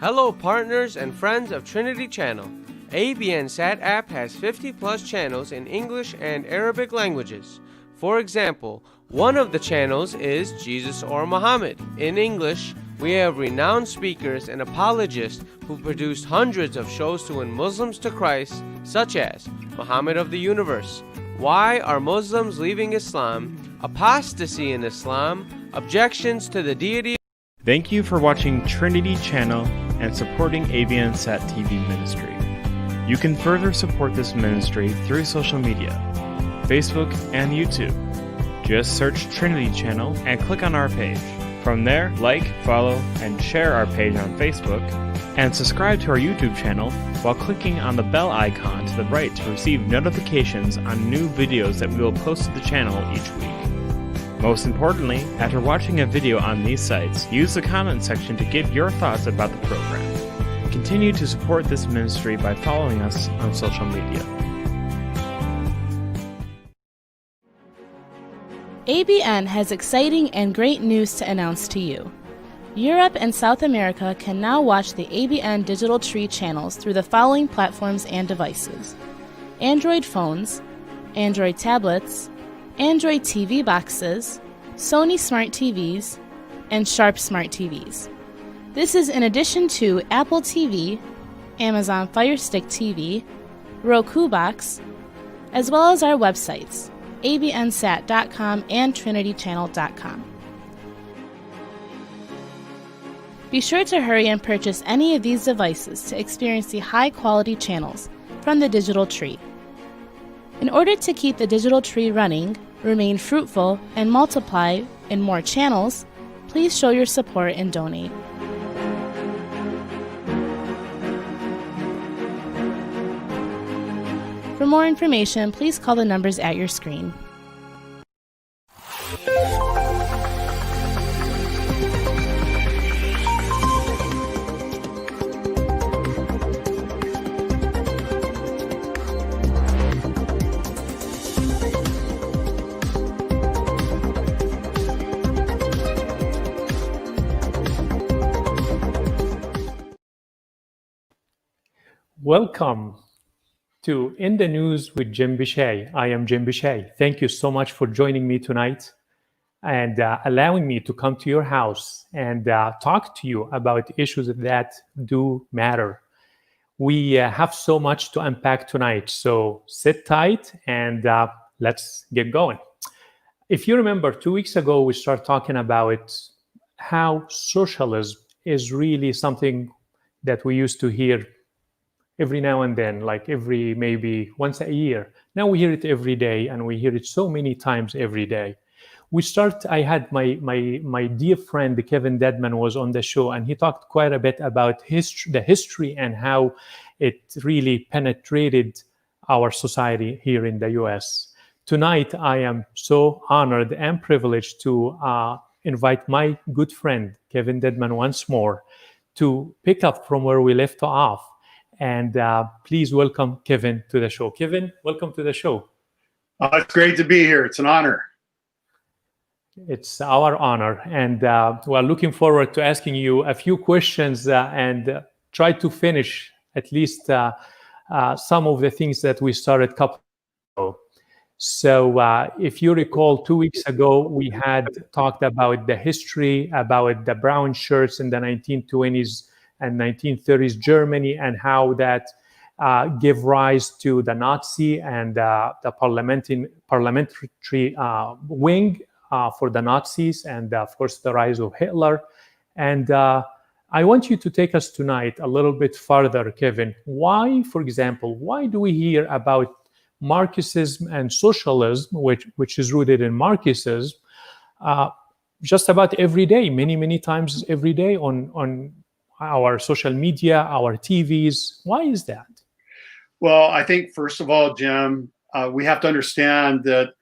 Hello partners and friends of Trinity Channel. ABN Sat app has 50 plus channels in English and Arabic languages. For example, one of the channels is Jesus or Muhammad. In English, we have renowned speakers and apologists who produced hundreds of shows to win Muslims to Christ, such as Muhammad of the Universe, Why Are Muslims Leaving Islam, Apostasy in Islam, Objections to the Deity. Thank you for watching Trinity Channel and supporting ABN Sat TV ministry. You can further support this ministry through social media, Facebook and YouTube. Just search Trinity Channel and click on our page. From there, like, follow, and share our page on Facebook, and subscribe to our YouTube channel while clicking on the bell icon to the right to receive notifications on new videos that we will post to the channel each week. Most importantly, after watching a video on these sites, use the comment section to give your thoughts about the program. Continue to support this ministry by following us on social media. ABN has exciting and great news to announce to you. Europe and South America can now watch the ABN Digital Tree channels through the following platforms and devices: Android phones, Android tablets, Android TV boxes, Sony Smart TVs, and Sharp Smart TVs. This is in addition to Apple TV, Amazon Fire Stick TV, Roku Box, as well as our websites, abnsat.com and trinitychannel.com. Be sure to hurry and purchase any of these devices to experience the high-quality channels from the digital tree. In order to keep the digital tree running, remain fruitful, and multiply in more channels, please show your support and donate. For more information, please call the numbers at your screen. Welcome to In the News with Jim Bishay. I am Jim Bishay. Thank you so much for joining me tonight and allowing me to come to your house and talk to you about issues that do matter. We have so much to unpack tonight, so sit tight and let's get going. If you remember, 2 weeks ago, we started talking about how socialism is really something that we used to hear every now and then, like every maybe once a year. Now we hear it every day, and we hear it so many times every day. I had my dear friend Kevin Dedmon was on the show, and he talked quite a bit about the history and how it really penetrated our society here in the US. Tonight, I am so honored and privileged to invite my good friend Kevin Dedmon once more to pick up from where we left off. And please welcome Kevin to the show. Kevin, welcome to the show. It's great to be here. It's an honor. It's our honor. And we're looking forward to asking you a few questions and try to finish at least some of the things that we started a couple ago. So if you recall, 2 weeks ago, we had talked about the history, about the brown shirts in the 1920s and 1930s Germany, and how that gave rise to the Nazi and the parliamentary wing for the Nazis, and of course the rise of Hitler. And I want you to take us tonight a little bit further, Kevin. Why, for example, why do we hear about Marxism and socialism, which is rooted in Marxism, just about every day, many times every day on our social media, our TVs? Why is that? Well, I think, first of all, Jim, we have to understand that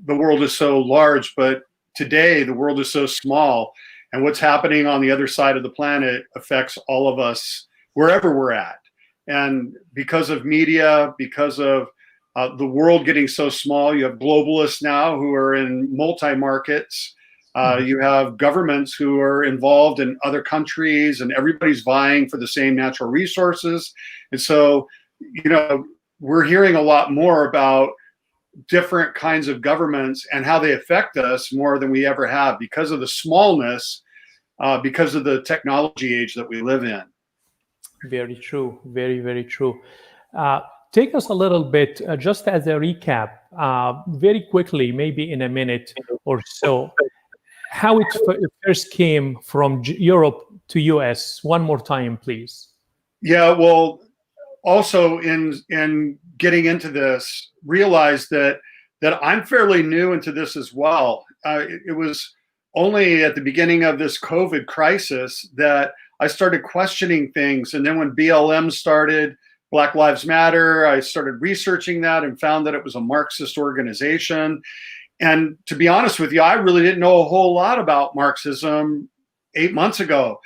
the world is so large, but today the world is so small. And what's happening on the other side of the planet affects all of us wherever we're at. And because of media, because of the world getting so small, you have globalists now who are in multi-markets. You have governments who are involved in other countries, and everybody's vying for the same natural resources. And so, we're hearing a lot more about different kinds of governments and how they affect us more than we ever have because of the smallness, because of the technology age that we live in. Very true. Very, very true. Take us a little bit, just as a recap, very quickly, maybe in a minute or so, how it first came from Europe to US. One more time, please. Yeah, well, also in getting into this, realize that I'm fairly new into this as well. It was only at the beginning of this COVID crisis that I started questioning things. And then when BLM started, Black Lives Matter, I started researching that and found that it was a Marxist organization. And to be honest with you, I really didn't know a whole lot about Marxism 8 months ago.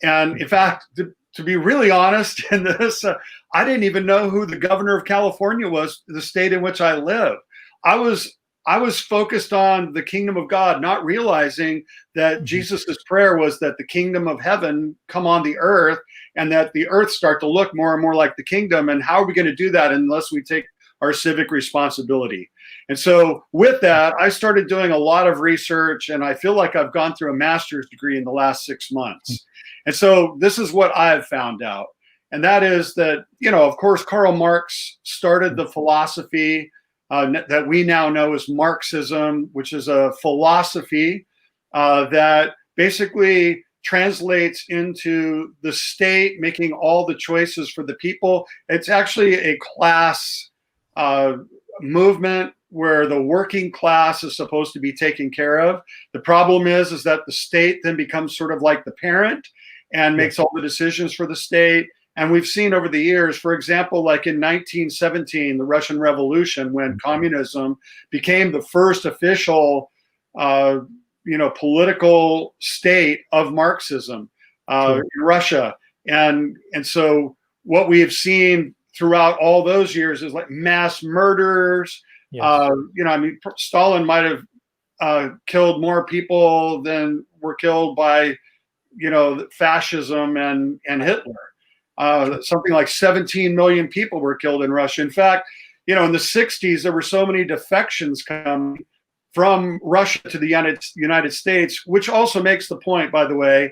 And in fact, to be really honest in this, I didn't even know who the governor of California was, the state in which I live. I was focused on the kingdom of God, not realizing that Jesus's prayer was that the kingdom of heaven come on the earth, and that the earth start to look more and more like the kingdom. And how are we going to do that unless we take our civic responsibility? And so with that, I started doing a lot of research, and I feel like I've gone through a master's degree in the last 6 months. And so this is what I've found out. And that is that, of course, Karl Marx started the philosophy that we now know as Marxism, which is a philosophy that basically translates into the state making all the choices for the people. It's actually a class movement where the working class is supposed to be taken care of. The problem is that the state then becomes sort of like the parent and makes all the decisions for the state. And we've seen over the years, for example, like in 1917, the Russian Revolution, when communism became the first official, political state of Marxism in Russia. And so what we have seen throughout all those years is like mass murders. Yes. Stalin might have killed more people than were killed by, fascism and Hitler. Something like 17 million people were killed in Russia. In fact, in the 60s, there were so many defections coming from Russia to the United States, which also makes the point, by the way,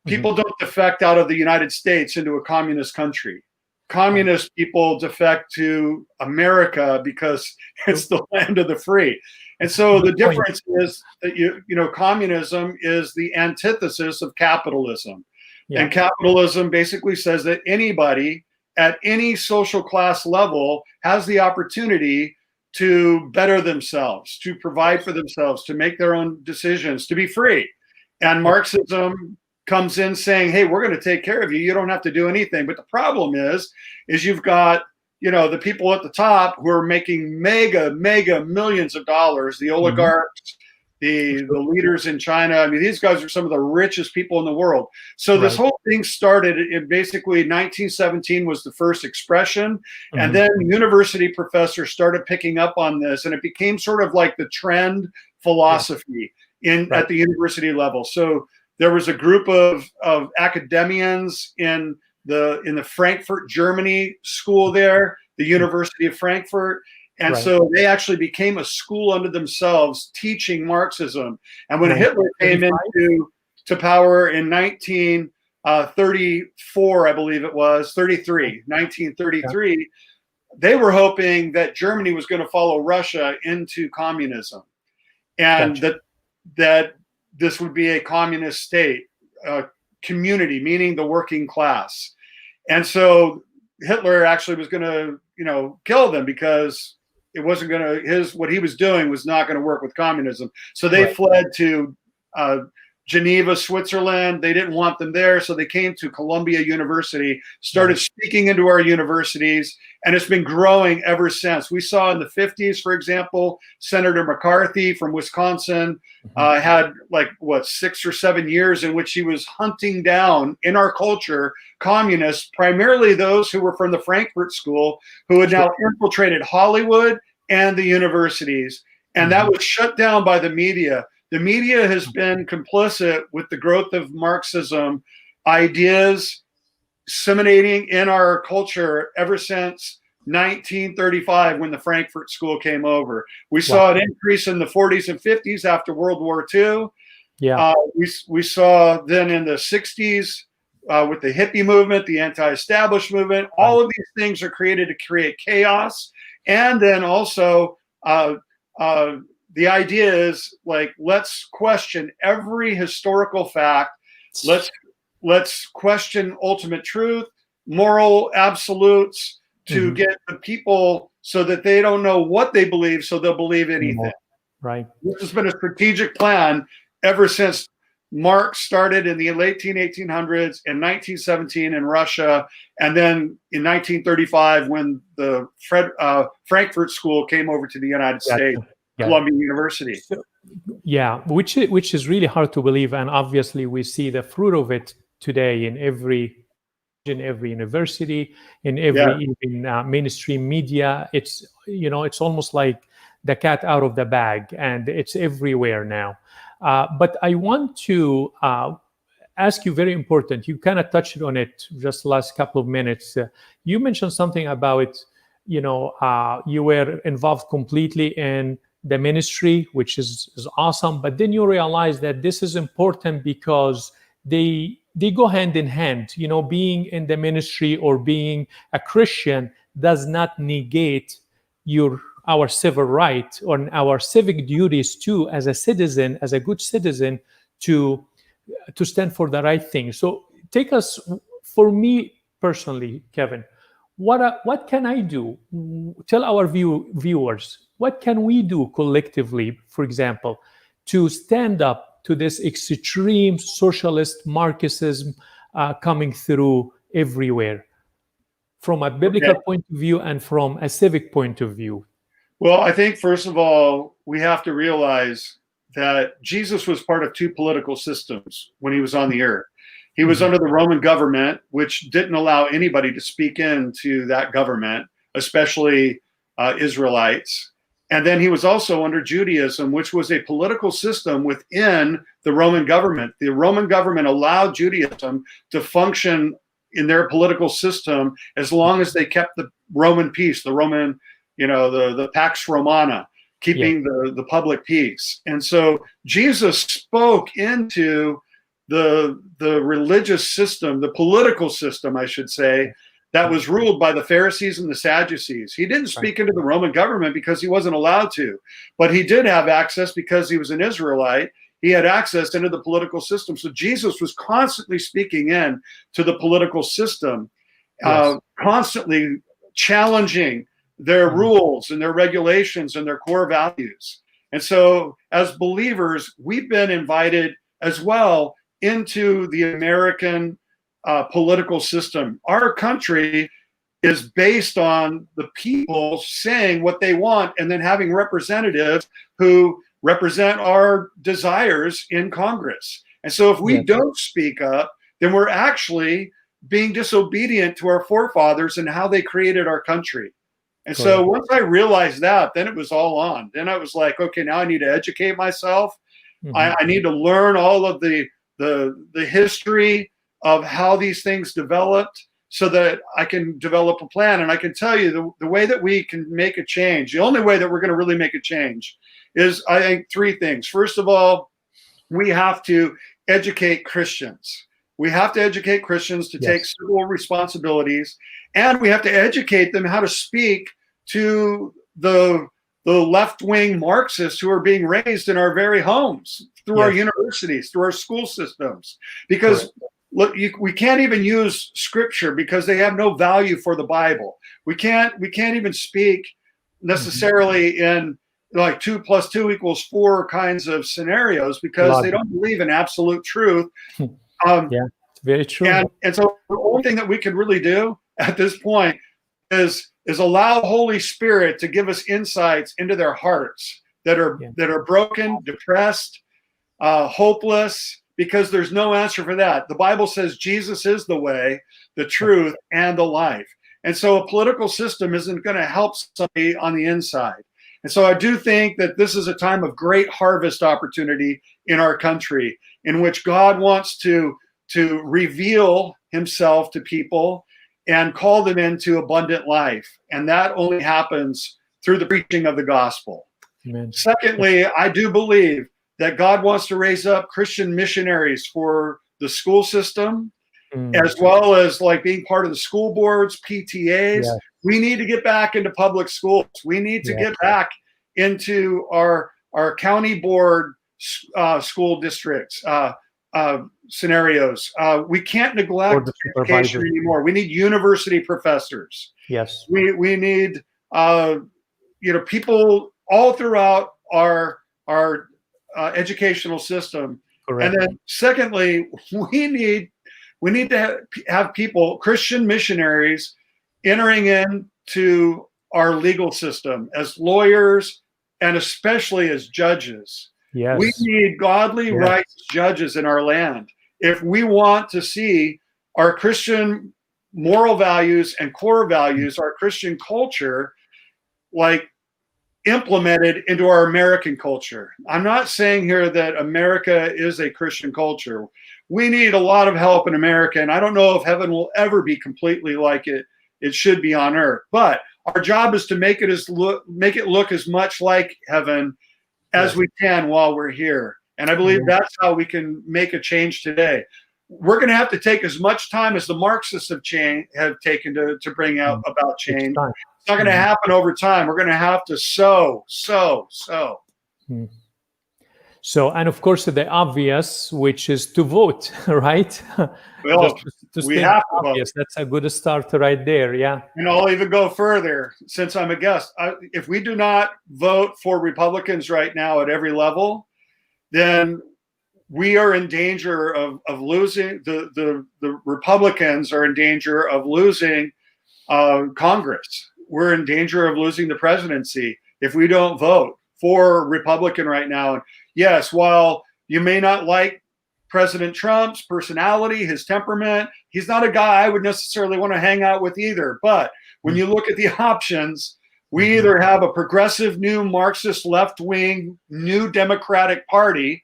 people don't defect out of the United States into a communist country. Communist people defect to America because it's the land of the free. And so the difference is that, communism is the antithesis of capitalism. Yeah. And capitalism basically says that anybody at any social class level has the opportunity to better themselves, to provide for themselves, to make their own decisions, to be free. And Marxism comes in saying, hey, we're going to take care of you. You don't have to do anything. But the problem is you've got, the people at the top who are making mega millions of dollars, the oligarchs, the leaders in China. I mean, these guys are some of the richest people in the world. So this whole thing started in basically 1917 was the first expression. And then university professors started picking up on this, and it became sort of like the trend philosophy at the university level. So there was a group of academians in the Frankfurt, Germany school there, the University of Frankfurt. And so they actually became a school unto themselves teaching Marxism. And when Hitler came into power in 1934, I believe it was, 1933, they were hoping that Germany was going to follow Russia into communism. And that this would be a communist state, community, meaning the working class. And so Hitler actually was going to, kill them because it wasn't going to, what he was doing was not going to work with communism. So they fled to Geneva, Switzerland. They didn't want them there. So they came to Columbia University, started speaking into our universities, and it's been growing ever since. We saw in the 50s, for example, Senator McCarthy from Wisconsin had 6 or 7 years in which he was hunting down in our culture communists, primarily those who were from the Frankfurt School, who had now infiltrated Hollywood and the universities. And that was shut down by the media. the media has been complicit with the growth of Marxism ideas disseminating in our culture ever since 1935, when the Frankfurt School came over. We saw an increase in the 40s and 50s after World War II. Yeah. We saw then in the 60s with the hippie movement, the anti-establishment movement. All of these things are created to create chaos. And then also the idea is like, let's question every historical fact. Let's question ultimate truth, moral absolutes, to get the people so that they don't know what they believe, so they'll believe anything. Right. This has been a strategic plan ever since Marx started in the late 1800s, in 1917 in Russia, and then in 1935 when the Frankfurt School came over to the United States, Columbia University. Yeah, which is really hard to believe, and obviously we see the fruit of it today in every university, in every even mainstream media. It's it's almost like the cat out of the bag, and it's everywhere now. But I want to ask you, very important, you kind of touched on it just the last couple of minutes. You mentioned something about, you were involved completely in the ministry, which is awesome. But then you realize that this is important because they go hand in hand. Being in the ministry or being a Christian does not negate our civil right or our civic duties too, as a citizen, as a good citizen, to stand for the right thing. So take us, for me personally, Kevin, what can I do? Tell our viewers, what can we do collectively, for example, to stand up to this extreme socialist Marxism coming through everywhere, from a biblical point of view and from a civic point of view? Well, I think, first of all, we have to realize that Jesus was part of two political systems when he was on the earth. He was under the Roman government, which didn't allow anybody to speak into that government, especially Israelites. And then he was also under Judaism, which was a political system within the Roman government. The Roman government allowed Judaism to function in their political system as long as they kept the Roman peace, the Roman, the Pax Romana, keeping the public peace. And so Jesus spoke into the religious system, the political system, I should say, that was ruled by the Pharisees and the Sadducees. He didn't speak into the Roman government because he wasn't allowed to, but he did have access because he was an Israelite. He had access into the political system. So Jesus was constantly speaking in to the political system, constantly challenging their rules and their regulations and their core values. And so as believers, we've been invited as well into the American political system. Our country is based on the people saying what they want and then having representatives who represent our desires in Congress. And so if we don't speak up, then we're actually being disobedient to our forefathers and how they created our country. And so once I realized that, then it was all on. Then I was like, okay, now I need to educate myself. I need to learn all of the history of how these things developed so that I can develop a plan. And I can tell you the way that we can make a change, the only way that we're going to really make a change is, I think, three things. First of all, we have to educate Christians. We have to educate Christians to take civil responsibilities, and we have to educate them how to speak to the left-wing Marxists who are being raised in our very homes, through our universities, through our school systems. Because look, we can't even use scripture because they have no value for the Bible. We can't even speak necessarily in like 2 + 2 = 4 kinds of scenarios because they don't believe in absolute truth. It's very true. And so the only thing that we can really do at this point is allow Holy Spirit to give us insights into their hearts that are broken, depressed, hopeless, because there's no answer for that. The Bible says Jesus is the way, the truth, and the life. And so a political system isn't going to help somebody on the inside. And so I do think that this is a time of great harvest opportunity in our country, in which God wants to reveal himself to people and call them into abundant life. And that only happens through the preaching of the gospel. Amen. Secondly, I do believe that God wants to raise up Christian missionaries for the school system, as well as like being part of the school boards, PTAs. Yeah. We need to get back into public schools. We need to get back into our county board school districts scenarios. We can't neglect education anymore. We need university professors. Yes. We need people all throughout our educational system. Correct. And then secondly, we need to have people, Christian missionaries, entering into our legal system as lawyers and especially as judges. Yes. We need godly, righteous judges in our land. If we want to see our Christian moral values and core values, our Christian culture, like implemented into our American culture. I'm not saying here that America is a Christian culture. We need a lot of help in America, and I don't know if heaven will ever be completely like it should be on earth. But our job is to make it look as much like heaven as we can while we're here. And I believe that's how we can make a change today. We're going to have to take as much time as the Marxists have taken to bring out about change. It's not going to happen over time. We're going to have to sow. So, and of course, the obvious, which is to vote, right? Well, we have to vote. That's a good start right there, yeah. And I'll even go further, since I'm a guest. If we do not vote for Republicans right now at every level, then we are in danger of losing. The Republicans are in danger of losing Congress. We're in danger of losing the presidency if we don't vote for Republican right now. And yes, while you may not like President Trump's personality, his temperament, he's not a guy I would necessarily want to hang out with either. But when you look at the options, we either have a progressive new Marxist left-wing new Democratic Party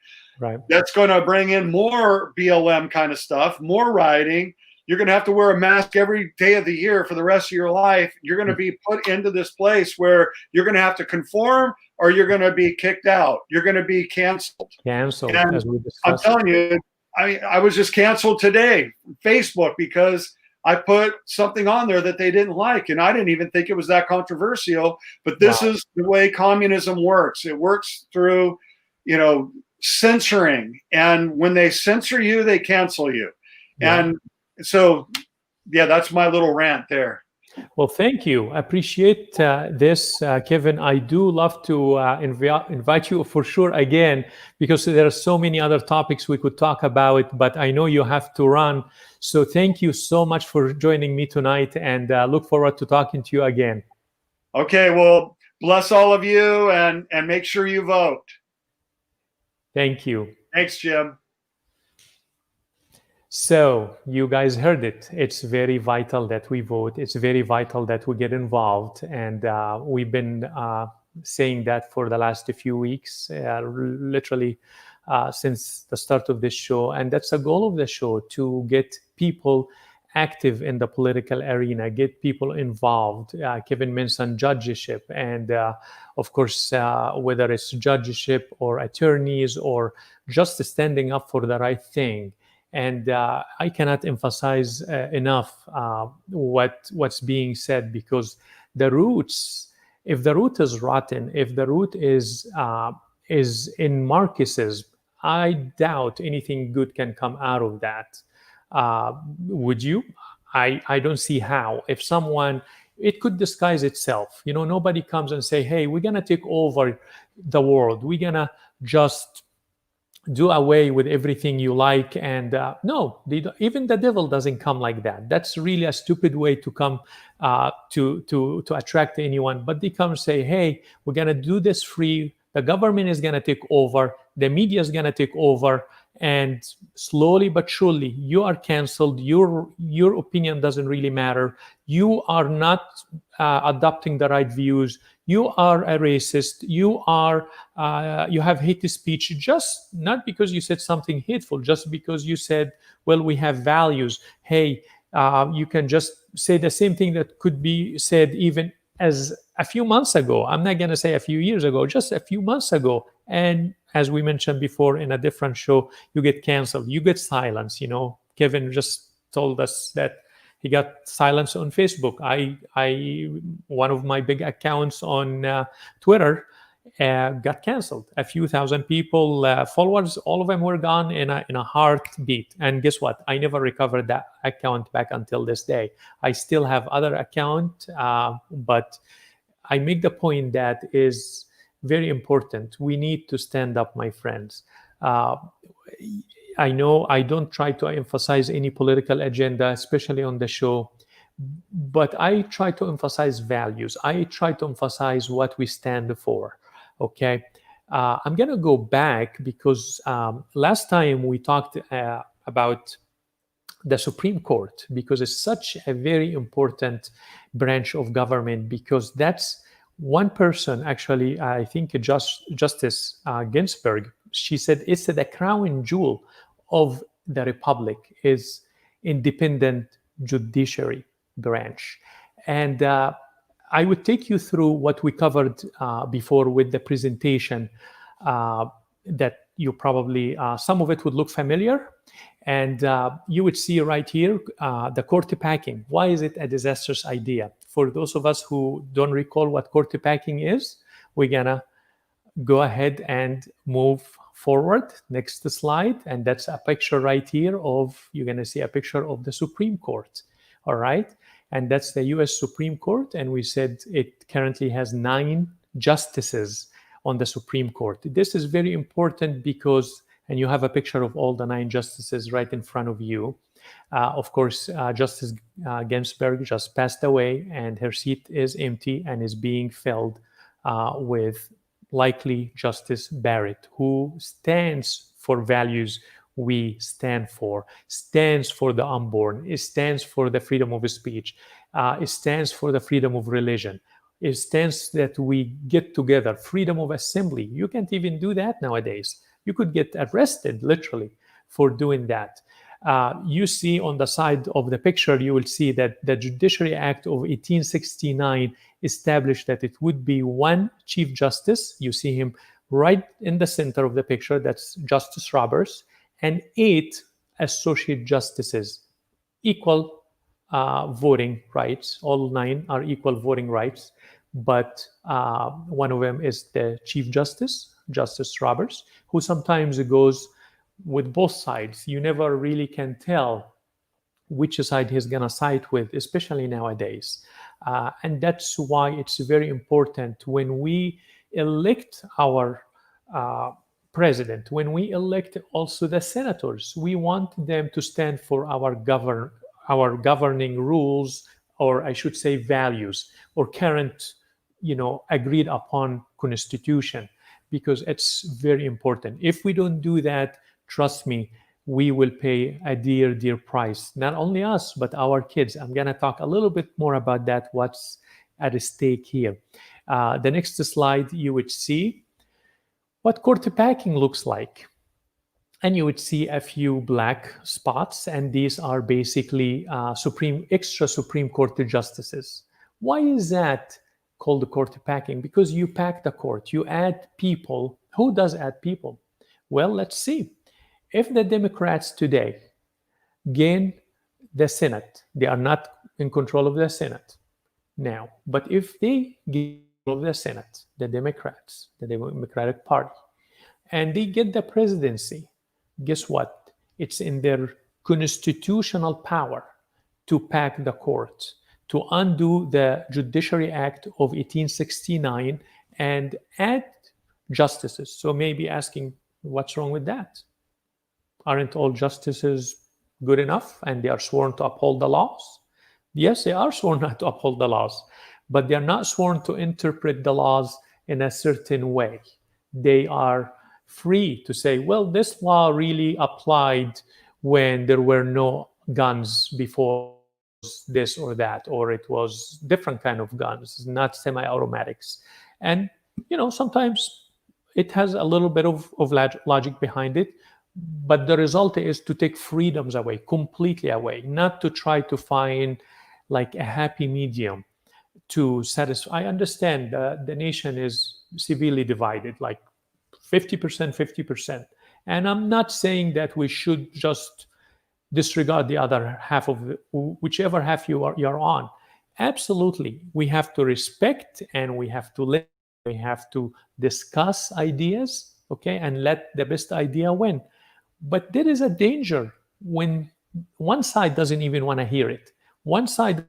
that's going to bring in more BLM kind of stuff, more rioting. You're going to have to wear a mask every day of the year for the rest of your life. You're going to be put into this place where you're going to have to conform or you're going to be kicked out. You're going to be canceled. As we discussed. I'm telling you, I was just canceled today, Facebook, because I put something on there that they didn't like. And I didn't even think it was that controversial. But this is the way communism works. It works through, censoring. And when they censor you, they cancel you. And so, that's my little rant there. Well, thank you. I appreciate this, Kevin. I do love to invite you for sure again, because there are so many other topics we could talk about, but I know you have to run. So thank you so much for joining me tonight, and look forward to talking to you again. Okay, well, bless all of you, and make sure you vote. Thank you. Thanks, Jim. So you guys heard it. It's very vital that we vote. It's very vital that we get involved. And we've been saying that for the last few weeks, literally since the start of this show. And that's the goal of the show, to get people active in the political arena, get people involved. Kevin mentioned judgeship. And of course, whether it's judgeship or attorneys or just standing up for the right thing. And I cannot emphasize enough what's being said, because the roots, if the root is rotten, if the root is in Marxism, I doubt anything good can come out of that. Would you? I don't see how. If someone, it could disguise itself. Nobody comes and say, hey, we're going to take over the world. We're going to just do away with everything you like. And no, even the devil doesn't come like that. That's really a stupid way to come to attract anyone. But they come and say, hey, we're going to do this free. The government is going to take over. The media is going to take over. and slowly but surely you are canceled. Your opinion doesn't really matter. You are not adopting the right views. You are a racist. You have hate speech, just not because you said something hateful, just because you said, well, we have values. Hey, you can just say the same thing that could be said even as a few months ago. I'm not going to say a few years ago, just a few months ago. And as we mentioned before in a different show, you get canceled, you get silenced. Kevin just told us that he got silenced on Facebook. One of my big accounts on Twitter got canceled. A few thousand people, followers, all of them were gone in a heartbeat. And guess what? I never recovered that account back until this day. I still have other account, but I make the point that is very important. We need to stand up, my friends. I know I don't try to emphasize any political agenda, especially on the show, but I try to emphasize values. I try to emphasize what we stand for. Okay. I'm going to go back because last time we talked about the Supreme Court, because it's such a very important branch of government, because that's one person, actually, I think Justice Ginsburg, she said it's the crown jewel of the republic is independent judiciary branch. And I would take you through what we covered before with the presentation that you probably, some of it would look familiar. And you would see right here, the court packing. Why is it a disastrous idea? For those of us who don't recall what court packing is, we're gonna go ahead and move forward. Next slide. And that's a picture right here of, you're gonna see a picture of the Supreme Court. All right. And that's the US Supreme Court. And we said it currently has 9 justices on the Supreme Court. This is very important because, and you have a picture of all the 9 justices right in front of you. Of course, Justice Ginsburg just passed away and her seat is empty and is being filled with likely Justice Barrett, who stands for values we stand for, stands for the unborn, it stands for the freedom of speech, it stands for the freedom of religion, it stands that we get together, freedom of assembly. You can't even do that nowadays. You could get arrested literally for doing that. You see on the side of the picture, you will see that the Judiciary Act of 1869 established that it would be 1 Chief Justice. You see him right in the center of the picture. That's Justice Roberts, and 8 Associate Justices, equal voting rights. All 9 are equal voting rights, but one of them is the Chief Justice, Justice Roberts, who sometimes goes with both sides. You never really can tell which side he's going to side with, especially nowadays. And that's why it's very important when we elect our president, when we elect also the senators, we want them to stand for our governing rules, or I should say values, or current, agreed upon constitution, because it's very important. If we don't do that, trust me, we will pay a dear, dear price. Not only us, but our kids. I'm going to talk a little bit more about that, what's at stake here. The next slide, you would see what court packing looks like. And you would see a few black spots, and these are basically extra Supreme Court justices. Why is that called the court packing? Because you pack the court, you add people. Who does add people? Well, let's see. If the Democrats today gain the Senate, they are not in control of the Senate now, but if they gain control of the Senate, the Democrats, the Democratic Party, and they get the presidency, guess what? It's in their constitutional power to pack the court, to undo the Judiciary Act of 1869 and add justices. So maybe asking, what's wrong with that? Aren't all justices good enough and they are sworn to uphold the laws? Yes, they are sworn not to uphold the laws, but they are not sworn to interpret the laws in a certain way. They are free to say, well, this law really applied when there were no guns before this or that, or it was different kind of guns, not semi-automatics. And, sometimes it has a little bit of logic behind it, but the result is to take freedoms away, completely away, not to try to find like a happy medium to satisfy. I understand the nation is severely divided, like 50%, 50%. And I'm not saying that we should just disregard the other half of whichever half you're on. Absolutely. We have to respect and we have to listen. We have to discuss ideas, okay, and let the best idea win. But there is a danger when one side doesn't even want to hear it. One side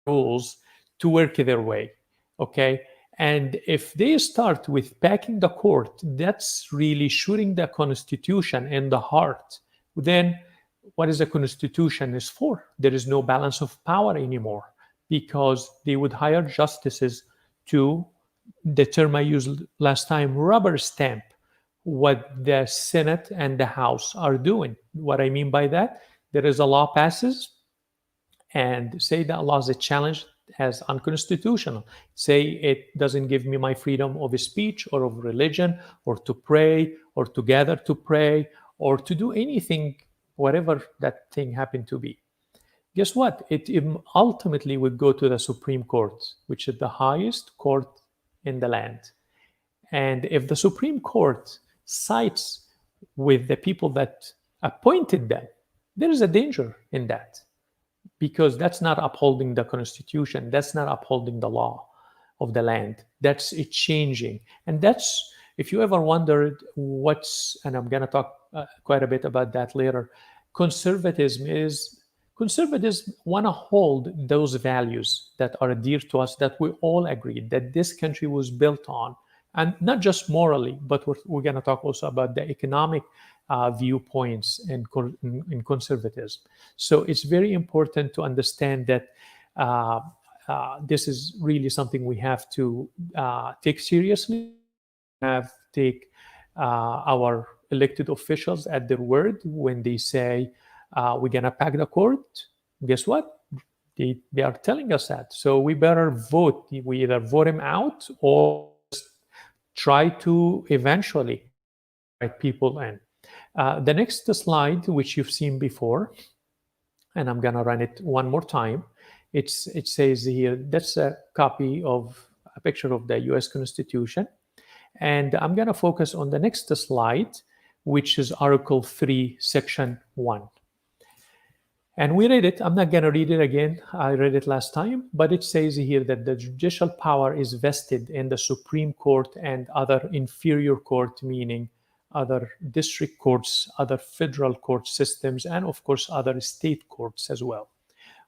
rules to work their way, okay? And if they start with packing the court, that's really shooting the Constitution in the heart. Then what is the Constitution is for? There is no balance of power anymore, because they would hire justices to, the term I used last time, rubber stamp what the Senate and the House are doing. What I mean by that, there is a law passes, and say that law is a challenge as unconstitutional. Say it doesn't give me my freedom of speech or of religion, or to pray, or to gather to pray, or to do anything, whatever that thing happened to be. Guess what? It ultimately would go to the Supreme Court, which is the highest court in the land. And if the Supreme Court sides with the people that appointed them, there is a danger in that, because that's not upholding the Constitution. That's not upholding the law of the land. That's it changing. And that's, if you ever wondered and I'm going to talk quite a bit about that later, conservatives want to hold those values that are dear to us, that we all agree that this country was built on. And not just morally, but we're going to talk also about the economic viewpoints in conservatism. So it's very important to understand that this is really something we have to take seriously. Take our elected officials at their word when they say we're going to pack the court. Guess what? They are telling us that. So we better vote. We either vote him out or try to eventually write people in. The next slide, which you've seen before, and I'm going to run it one more time. It says here, that's a copy of a picture of the US Constitution. And I'm going to focus on the next slide, which is Article 3, Section 1. And we read it. I'm not going to read it again. I read it last time. But it says here that the judicial power is vested in the Supreme Court and other inferior court, meaning other district courts, other federal court systems, and of course, other state courts as well,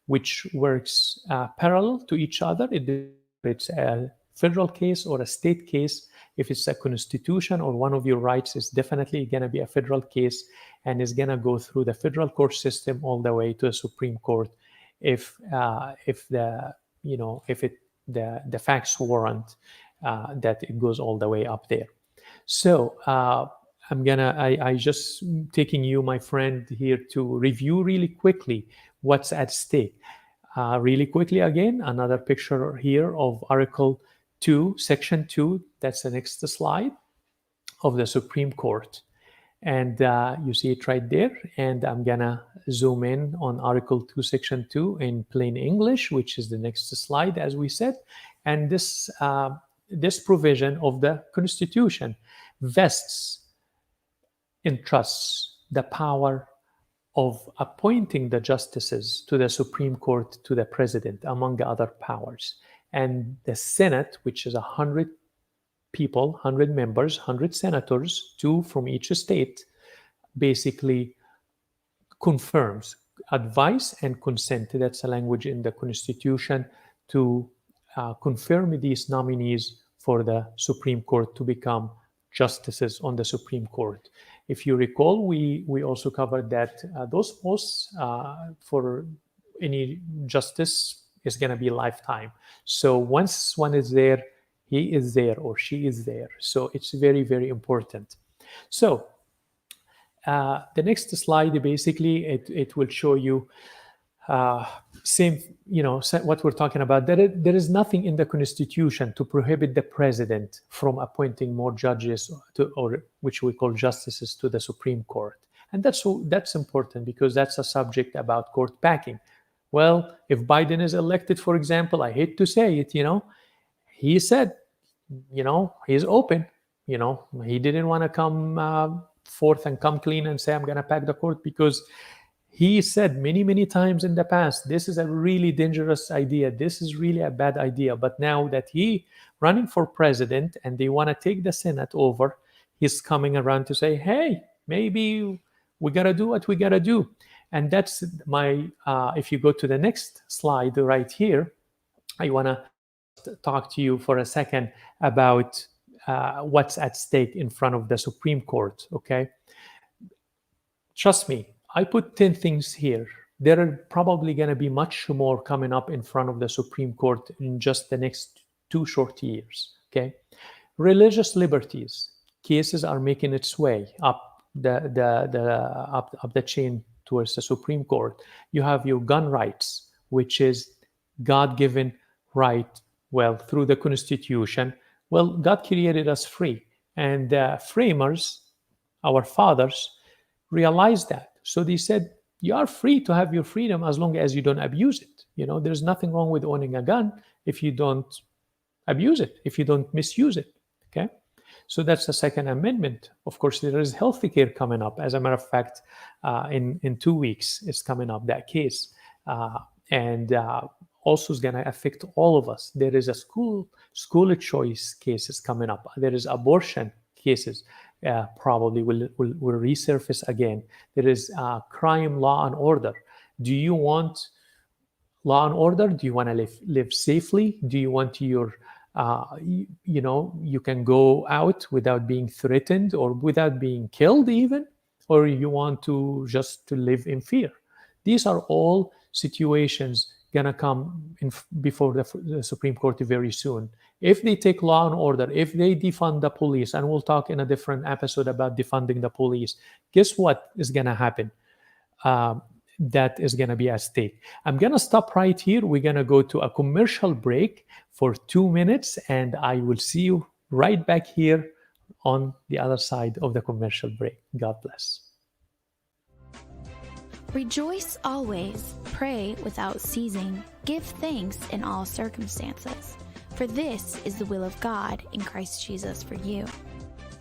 which works parallel to each other. It's a federal case or a state case. If it's a constitution or one of your rights, it's definitely going to be a federal case, and is going to go through the federal court system all the way to the Supreme Court, if the facts warrant that it goes all the way up there. So I just taking you, my friend, here to review really quickly what's at stake. Really quickly again, another picture here of Article 2, Section 2. That's the next slide of the Supreme Court. And you see it right there. And I'm going to zoom in on Article 2, Section 2 in plain English, which is the next slide, as we said. And this provision of the Constitution vests, entrusts the power of appointing the justices to the Supreme Court to the president, among other powers. And the Senate, which is 100 people, 100 members, 100 senators, 2 from each state, basically confirms advice and consent. That's a language in the Constitution to confirm these nominees for the Supreme Court to become justices on the Supreme Court. If you recall, we also covered that those posts for any justice is going to be lifetime. So once one is there, he is there or she is there. So it's very, very important. So the next slide, basically, it will show you same, what we're talking about. There is nothing in the Constitution to prohibit the president from appointing more judges or which we call justices to the Supreme Court. And that's important because that's a subject about court packing. Well, if Biden is elected, for example, I hate to say it, he said, he's open, he didn't want to come forth and come clean and say, I'm going to pack the court, because he said many, many times in the past, this is a really dangerous idea. This is really a bad idea. But now that he running for president and they want to take the Senate over, he's coming around to say, hey, maybe we got to do what we got to do. And that's my, if you go to the next slide right here, I want to talk to you for a second about what's at stake in front of the Supreme Court, okay? Trust me, I put 10 things here. There are probably going to be much more coming up in front of the Supreme Court in just the next 2 short years, okay? Religious liberties, cases are making its way up the chain towards the Supreme Court. You have your gun rights, which is God-given right, well, through the Constitution. Well, God created us free, and the framers, our fathers, realized that. So they said, you are free to have your freedom as long as you don't abuse it. There's nothing wrong with owning a gun if you don't abuse it, if you don't misuse it, okay? So that's the Second Amendment. Of course, there is healthcare coming up. As a matter of fact, in 2 weeks, it's coming up, that case. And also is going to affect all of us. There is a school choice cases coming up. There is abortion cases probably will resurface again. There is crime, law, and order. Do you want law and order? Do you want to live safely? Do you want your you can go out without being threatened or without being killed even? Or you want to just to live in fear? These are all situations gonna come before the Supreme Court very soon. If they take law and order, if they defund the police, and we'll talk in a different episode about defunding the police, guess what is gonna happen? That is gonna be at stake. I'm gonna stop right here. We're gonna go to a commercial break for 2 minutes, and I will see you right back here on the other side of the commercial break. God bless. Rejoice always, pray without ceasing, give thanks in all circumstances, for this is the will of God in Christ Jesus for you.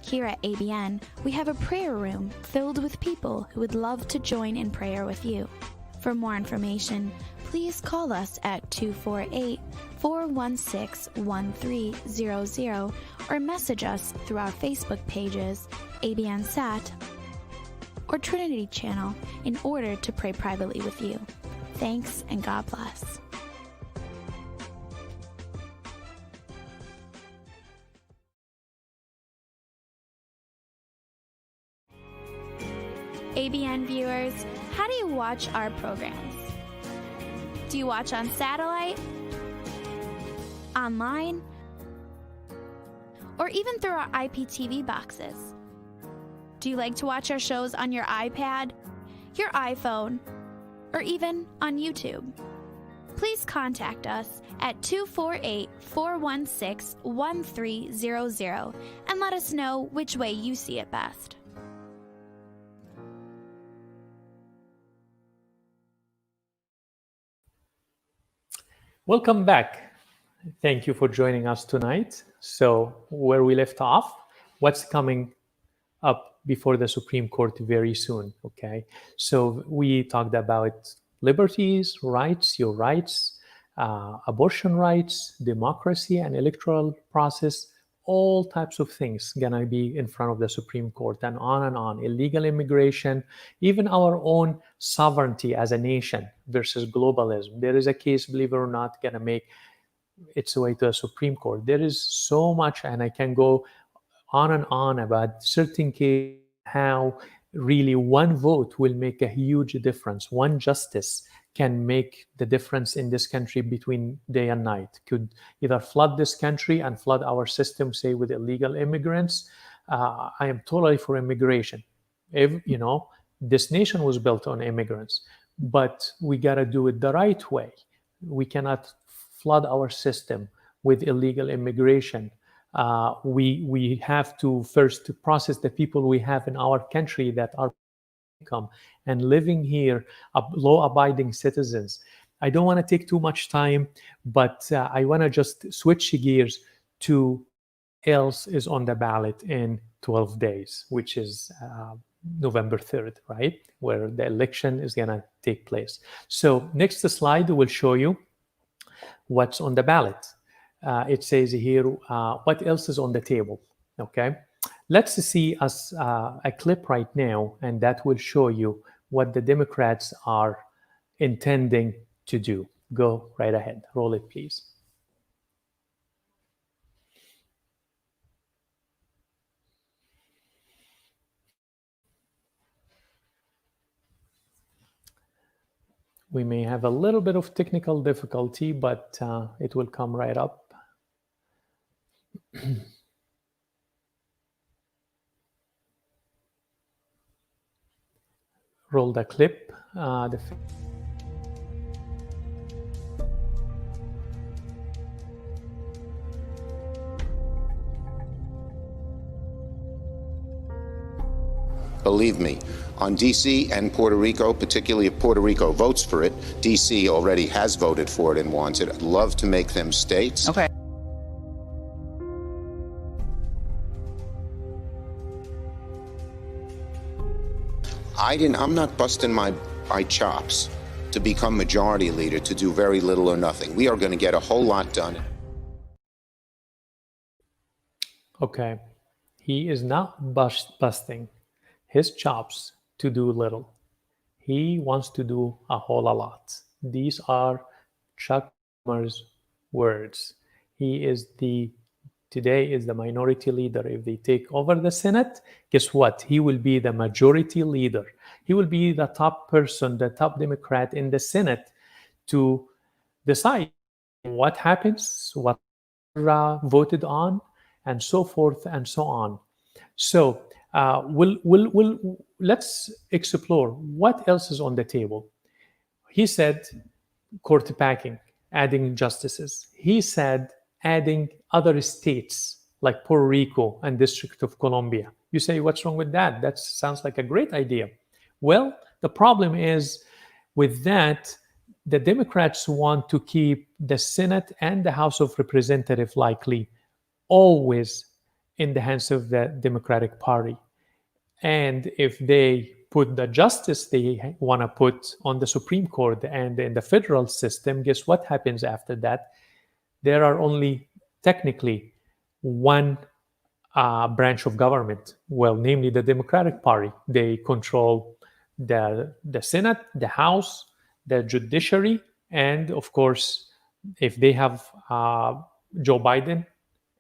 Here at ABN, we have a prayer room filled with people who would love to join in prayer with you. For more information, please call us at 248-416-1300 or message us through our Facebook pages, ABN Sat or Trinity Channel, in order to pray privately with you. Thanks and God bless. ABN viewers, how do you watch our programs? Do you watch on satellite, online, or even through our IPTV boxes? Do you like to watch our shows on your iPad, your iPhone, or even on YouTube? Please contact us at 248-416-1300 and let us know which way you see it best. Welcome back. Thank you for joining us tonight. So where we left off, what's coming up before the Supreme Court very soon, okay? So we talked about liberties, rights, your rights, abortion rights, democracy and electoral process, all types of things gonna be in front of the Supreme Court, and on, illegal immigration, even our own sovereignty as a nation versus globalism. There is a case, believe it or not, gonna make its way to the Supreme Court. There is so much, and I can go on and on about certain cases, how really one vote will make a huge difference. One justice can make the difference in this country between day and night. Could either flood this country and flood our system, say with illegal immigrants, I am totally for immigration. This nation was built on immigrants, but we got to do it the right way. We cannot flood our system with illegal immigration. We have to first process the people we have in our country that are income and living here, law-abiding citizens. I don't want to take too much time, but I want to just switch gears to else is on the ballot in 12 days, which is November 3rd, right? Where the election is going to take place. So next slide will show you what's on the ballot. It says here, what else is on the table, okay? Let's see a clip right now, and that will show you what the Democrats are intending to do. Go right ahead. Roll it, please. We may have a little bit of technical difficulty, but it will come right up. Roll the clip. Believe me, on D.C. and Puerto Rico, particularly if Puerto Rico votes for it, D.C. already has voted for it and wants it. I'd love to make them states. Okay. I'm not busting my chops to become majority leader to do very little or nothing. We are going to get a whole lot done. Okay. He is not busting his chops to do little. He wants to do a whole lot. These are Chuck Schumer's words. Today is the minority leader. If they take over the Senate, guess what? He will be the majority leader. He will be the top person, the top Democrat in the Senate to decide what happens, what voted on, and so forth and so on. So let's explore what else is on the table. He said court packing, adding justices. He said adding other states like Puerto Rico and District of Columbia. You say, what's wrong with that? That sounds like a great idea. Well, the problem is with that, the Democrats want to keep the Senate and the House of Representatives likely always in the hands of the Democratic Party. And if they put the justice they want to put on the Supreme Court and in the federal system, guess what happens after that? There are only technically one branch of government, well, namely the Democratic Party. They control the Senate, the House, the judiciary, and of course, if they have Joe Biden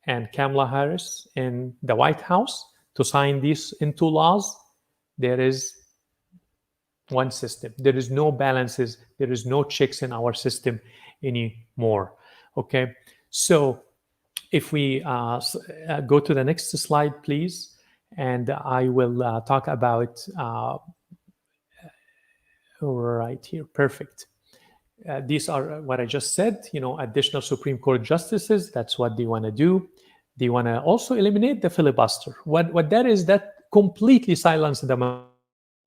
and Kamala Harris in the White House to sign these into laws, there is one system. There is no balances. There is no checks in our system anymore. Okay, so if we go to the next slide, please, and I will talk about right here. Perfect. These are what I just said, additional Supreme Court justices. That's what they want to do. They want to also eliminate the filibuster. What that is, that completely silence the majority.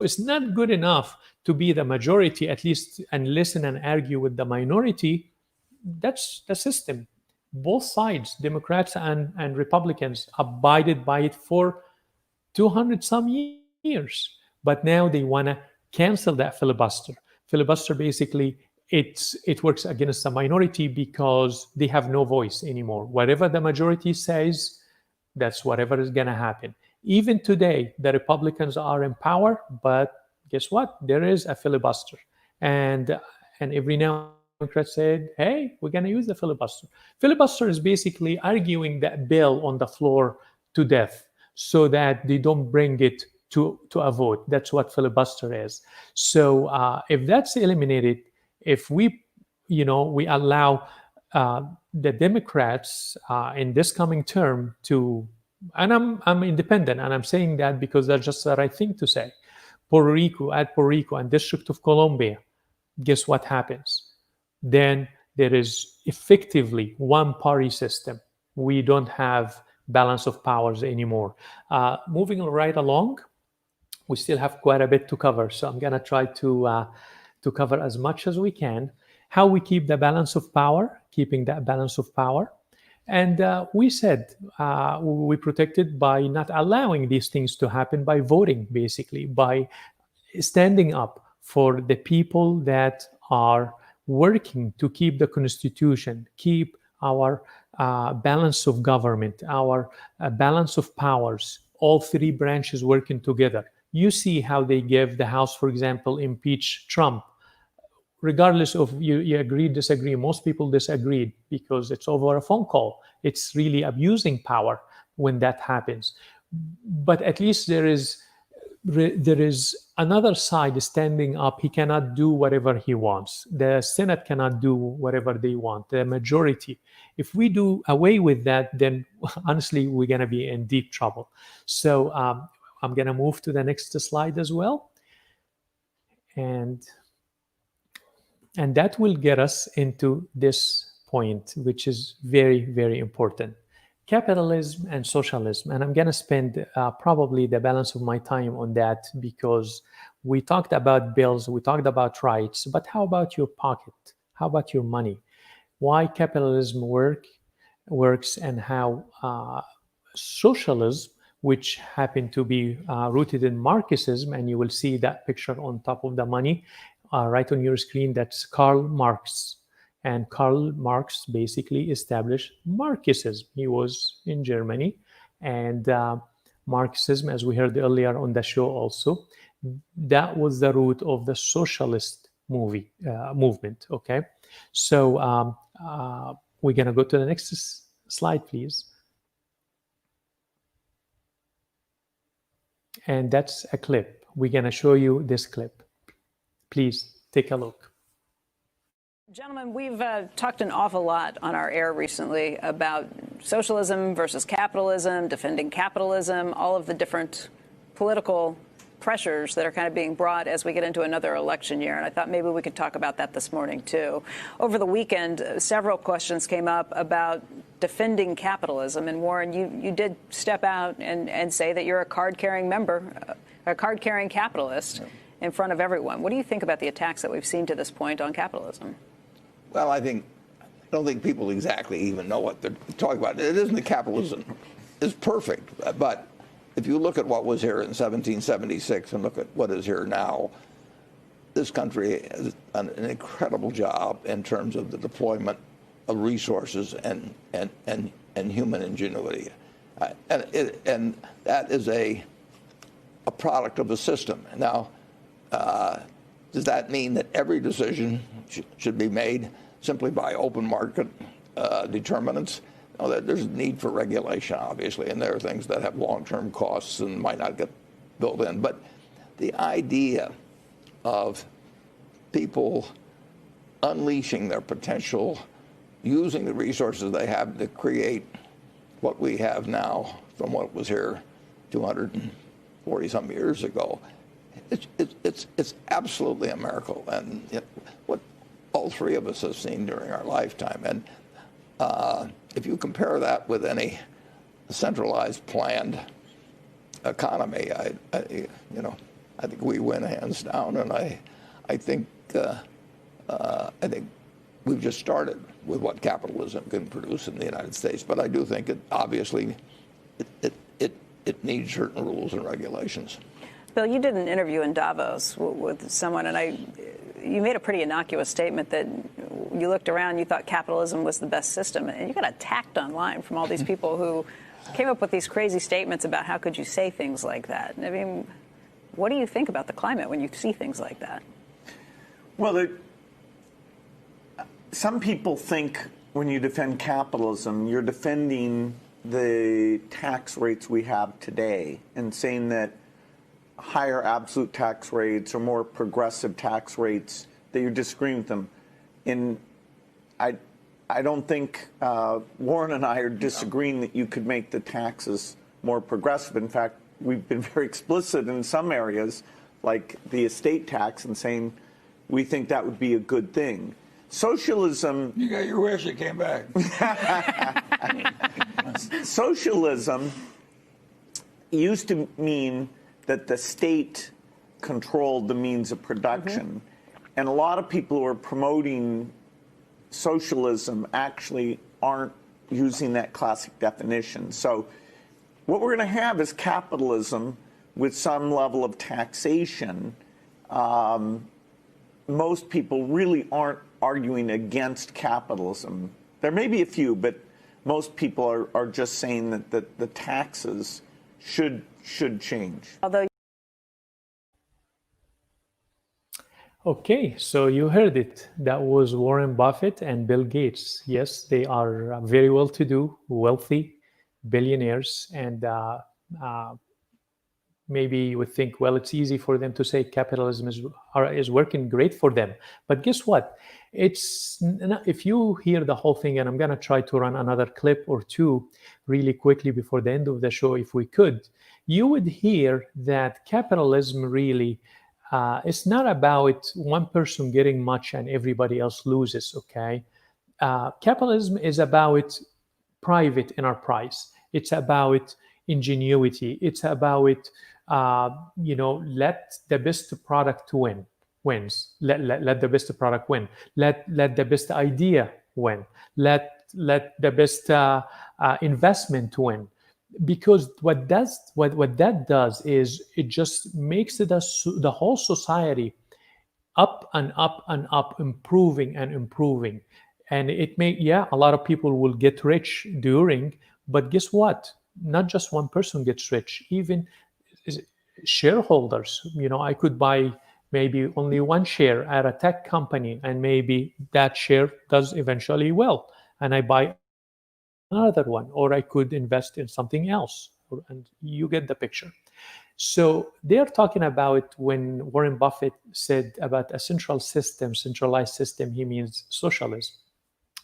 It's not good enough to be the majority, at least, and listen and argue with the minority. That's the system. Both sides, Democrats and Republicans, abided by it for 200 some years. But now they want to cancel that filibuster. Filibuster, basically, it works against the minority because they have no voice anymore. Whatever the majority says, that's whatever is going to happen. Even today, the Republicans are in power, but guess what? There is a filibuster. And every now Democrats said, hey, we're going to use the filibuster. Filibuster is basically arguing that bill on the floor to death so that they don't bring it to a vote. That's what filibuster is. So if that's eliminated, if we allow the Democrats in this coming term to and I'm independent, and I'm saying that because that's just the right thing to say. Puerto Rico and District of Columbia, guess what happens? Then there is effectively one party system. We don't have balance of powers anymore. Moving right along, we still have quite a bit to cover, so I'm going to try to cover as much as we can. How we keep the balance of power, keeping that balance of power. And we said we protected by not allowing these things to happen, by voting, basically, by standing up for the people that are working to keep the Constitution, keep our balance of government, our balance of powers, all three branches working together. You see how they give the House, for example, impeach Trump. Regardless of you agree, disagree, most people disagreed because it's over a phone call. It's really abusing power when that happens. But at least there is another side standing up. He cannot do whatever he wants. The Senate cannot do whatever they want, the majority. If we do away with that, then honestly, we're going to be in deep trouble. So I'm going to move to the next slide as well. And that will get us into this point, which is very, very important. Capitalism and socialism. And I'm going to spend probably the balance of my time on that because we talked about bills, we talked about rights, but how about your pocket? How about your money? Why capitalism works and how socialism, which happen to be rooted in Marxism, and you will see that picture on top of the money, right on your screen, that's Karl Marx. And Karl Marx basically established Marxism. He was in Germany. And Marxism, as we heard earlier on the show also, that was the root of the socialist movement, okay? So we're going to go to the next slide, please. And that's a clip. We're going to show you this clip. Please take a look. Gentlemen, we've talked an awful lot on our air recently about socialism versus capitalism, defending capitalism, all of the different political pressures that are kind of being brought as we get into another election year. And I thought maybe we could talk about that this morning, too. Over the weekend, several questions came up about defending capitalism. And Warren, you did step out and say that you're a card-carrying member, a card-carrying capitalist in front of everyone. What do you think about the attacks that we've seen to this point on capitalism? Well, I don't think people exactly even know what they're talking about. It isn't that capitalism is perfect, but if you look at what was here in 1776 and look at what is here now, this country has done an incredible job in terms of the deployment of resources and human ingenuity, and that is a product of a system. Now, does that mean that every decision should be made simply by open market determinants? No, there's a need for regulation, obviously, and there are things that have long-term costs and might not get built in. But the idea of people unleashing their potential, using the resources they have to create what we have now from what was here 240-some years ago, it's absolutely a miracle, and what all three of us have seen during our lifetime. And if you compare that with any centralized, planned economy, I think we win hands down. And I think we've just started with what capitalism can produce in the United States. But I do think it obviously it needs certain rules and regulations. Bill, you did an interview in Davos with someone, and you made a pretty innocuous statement that you looked around, you thought capitalism was the best system, and you got attacked online from all these people who came up with these crazy statements about how could you say things like that. I mean, what do you think about the climate when you see things like that? Well, some people think when you defend capitalism, you're defending the tax rates we have today and saying that higher absolute tax rates or more progressive tax rates, that you're disagreeing with them. And I don't think Warren and I are disagreeing that you could make the taxes more progressive. In fact, we've been very explicit in some areas, like the estate tax, and saying we think that would be a good thing. Socialism... You got your wish, it came back. Socialism used to mean that the state controlled the means of production. And a lot of people who are promoting socialism actually aren't using that classic definition. So what we're going to have is capitalism with some level of taxation. Most people really aren't arguing against capitalism. There may be a few, but most people are just saying that the taxes should change. Although Okay, so you heard it. That was Warren Buffett and Bill Gates. Yes, they are very well-to-do, wealthy billionaires, and maybe you would think, well, it's easy for them to say capitalism is working great for them. But guess what? If you hear the whole thing, and I'm going to try to run another clip or two really quickly before the end of the show, if we could, you would hear that capitalism really, it's not about one person getting much and everybody else loses, okay? Capitalism is about private enterprise. It's about ingenuity. It's about, let the best product wins. Let the best product win. Let the best idea win. Let the best investment win. Because what that does is it just makes the whole society up and up and up, improving and improving. And a lot of people will get rich but guess what? Not just one person gets rich, even shareholders. I could buy maybe only one share at a tech company, and maybe that share does eventually well, and I buy another one, or I could invest in something else, and you get the picture. So they're talking about, when Warren Buffett said about a centralized system, he means socialism.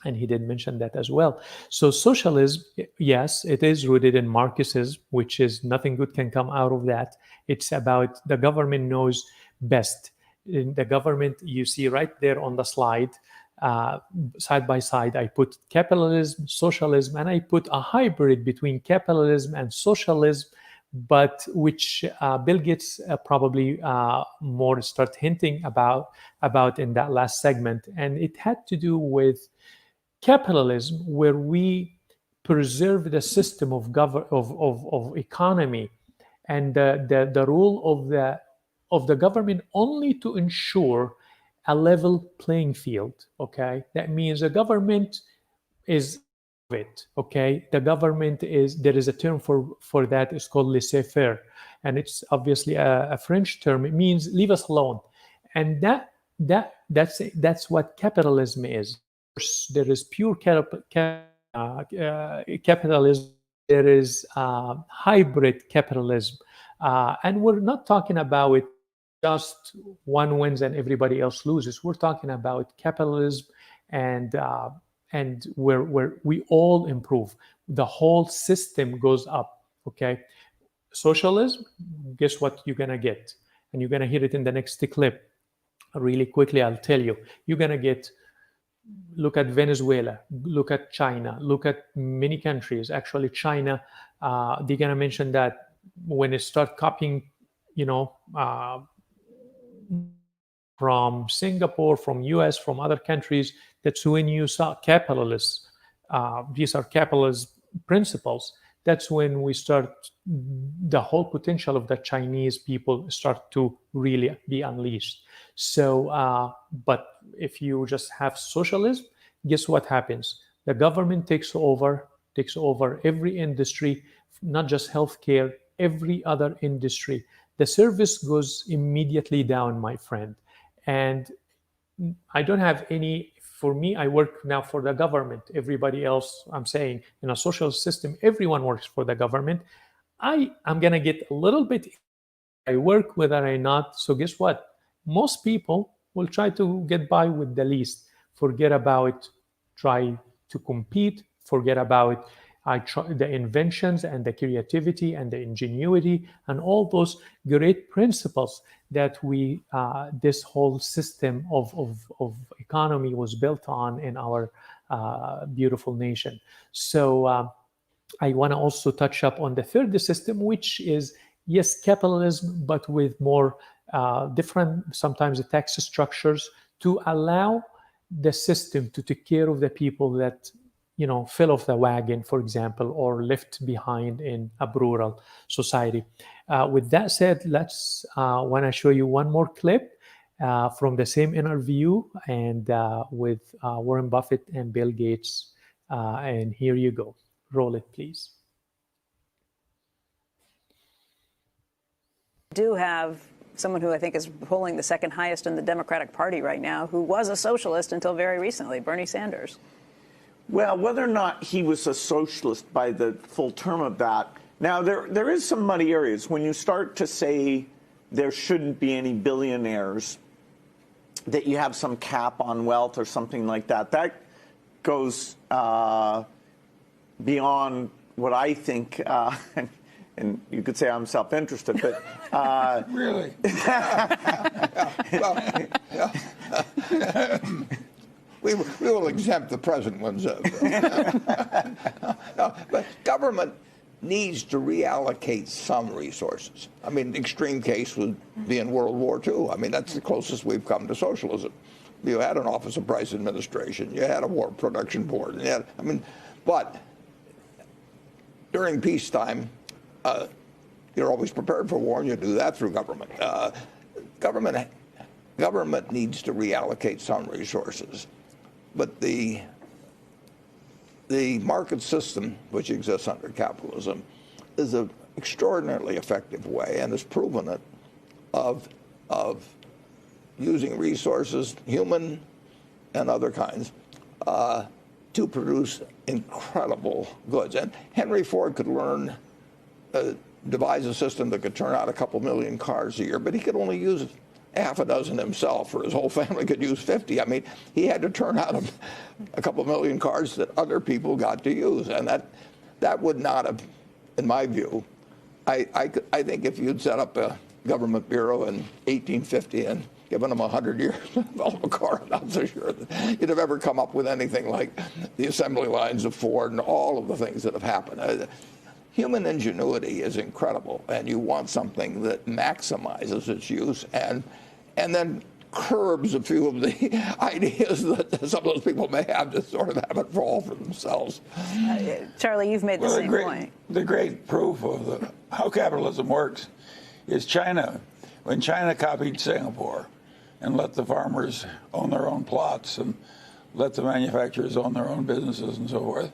And he did mention that as well. So socialism, yes, it is rooted in Marxism, which is nothing good can come out of that. It's about the government knows best. In the government, you see right there on the slide, side by side, I put capitalism, socialism, and I put a hybrid between capitalism and socialism, but which Bill Gates probably more start hinting about in that last segment. And it had to do with capitalism, where we preserve the system of economy and the rule of the government only to ensure a level playing field. Okay, that means the government is it. Okay, the government there is a term for that. It's called laissez-faire, and it's obviously a French term. It means leave us alone, and that's what capitalism is. There is pure capitalism. There is hybrid capitalism, and we're not talking about just one wins and everybody else loses. We're talking about capitalism and where we all improve. The whole system goes up. Okay, socialism. Guess what you're gonna get, and you're gonna hear it in the next clip. Really quickly, I'll tell you. You're gonna get. Look at Venezuela, look at China, look at many countries. Actually, China, they're going to mention that when they start copying, from Singapore, from US, from other countries, that's when you saw capitalists. These are capitalist principles. That's when we start, the whole potential of the Chinese people start to really be unleashed. So, but if you just have socialism, guess what happens? The government takes over every industry, not just healthcare, every other industry. The service goes immediately down, my friend. And I don't have any, for me, I work now for the government. Everybody else, I'm saying, in a social system, everyone works for the government. I'm going to get a little bit, I work whether or not. So guess what? Most people will try to get by with the least. Forget about try to compete. Forget about the inventions and the creativity and the ingenuity and all those great principles that this whole system of economy was built on in our beautiful nation. So I want to also touch up on the third system, which is, yes, capitalism, but with more different, sometimes the tax structures to allow the system to take care of the people that, fell off the wagon, for example, or left behind in a rural society. With that said, let's want to show you one more clip from the same interview and with Warren Buffett and Bill Gates. And here you go. Roll it, please. Do have someone who I think is polling the second highest in the Democratic Party right now, who was a socialist until very recently, Bernie Sanders. Well, whether or not he was a socialist by the full term of that, now there is some muddy areas. When you start to say there shouldn't be any billionaires, that you have some cap on wealth or something like that, that goes beyond what I think, and you could say I'm self-interested, but... Really? We will exempt the present ones. No, but government needs to reallocate some resources. I mean, the extreme case would be in World War II. I mean, that's the closest we've come to socialism. You had an Office of Price Administration. You had a War Production Board. But during peacetime, you're always prepared for war, and you do that through government. Government needs to reallocate some resources. But the market system, which exists under capitalism, is an extraordinarily effective way, and has proven it, of using resources, human and other kinds, to produce incredible goods. And Henry Ford could devise a system that could turn out a couple million cars a year, but he could only use half a dozen himself, or his whole family could use 50. I mean, he had to turn out a couple million cars that other people got to use, and that would not have, in my view, I think if you'd set up a government bureau in 1850 and given them 100 years to develop a car, I'm not so sure that you'd have ever come up with anything like the assembly lines of Ford and all of the things that have happened. Human ingenuity is incredible, and you want something that maximizes its use and then curbs a few of the ideas that some of those people may have to sort of have it fall for themselves. Charlie, you've made the same point. The great proof of how capitalism works is China. When China copied Singapore and let the farmers own their own plots and let the manufacturers own their own businesses and so forth,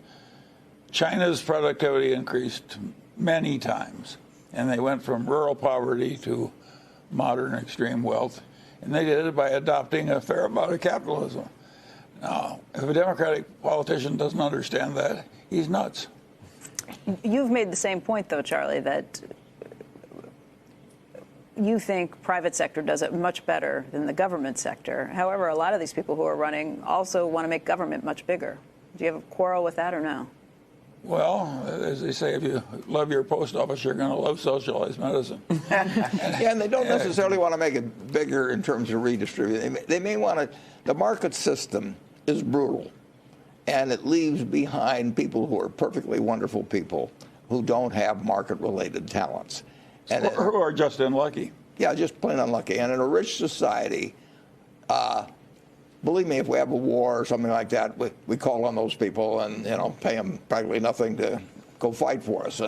China's productivity increased many times, and they went from rural poverty to modern extreme wealth, and they did it by adopting a fair amount of capitalism. Now, if a Democratic politician doesn't understand that, he's nuts. You've made the same point, though, Charlie, that you think private sector does it much better than the government sector. However, a lot of these people who are running also want to make government much bigger. Do you have a quarrel with that or no? Well, as they say, if you love your post office, you're going to love socialized medicine. Yeah, and they don't necessarily want to make it bigger in terms of redistributing. They may want to. The market system is brutal, and it leaves behind people who are perfectly wonderful people who don't have market-related talents. And who are just unlucky. Yeah, just plain unlucky. And in a rich society, believe me, if we have a war or something like that, we call on those people and pay them practically nothing to go fight for us.